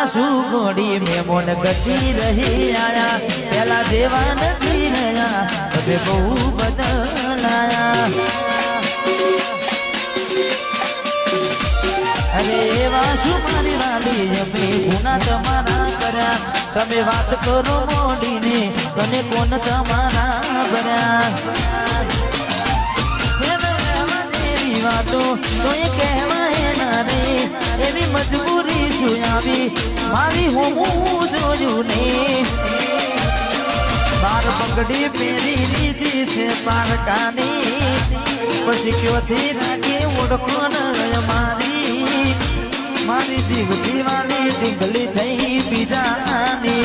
સાસુ ગોડી મેમોન ગતિ રહી આયા પેલા દેવા નથી રહ્યા હવે બહુ બદલાયા અરે એવા શું મારી વાલી અમે ગુના તમારા કર્યા તમે વાત કરો મોડીને તને કોણ તમારા ભર્યા વાતો તોય કહેવાય ના રે એવી મજબૂરી શું આવી મારી હું જોયું ને બાર પગડી પેરી લીધી છે પારકાની પછી ક્યોથી નાખી ઓળખો ન મારી મારી જીવ દીવાની ડીંગલી થઈ બીજાની અમે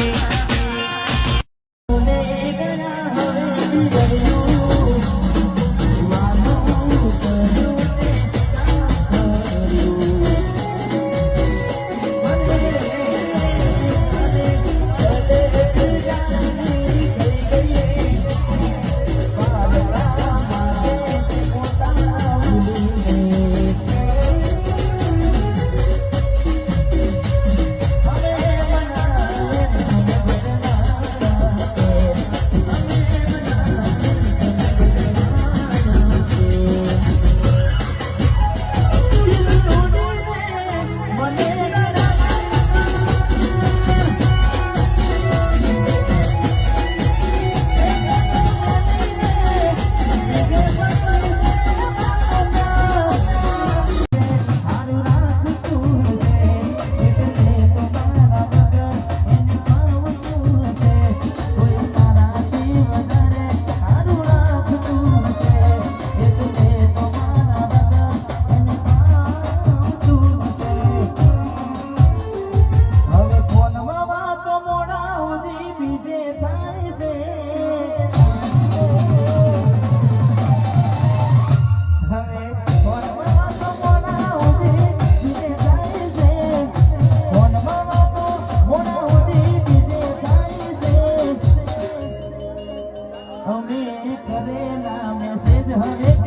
કરેલા મેસેજ હવે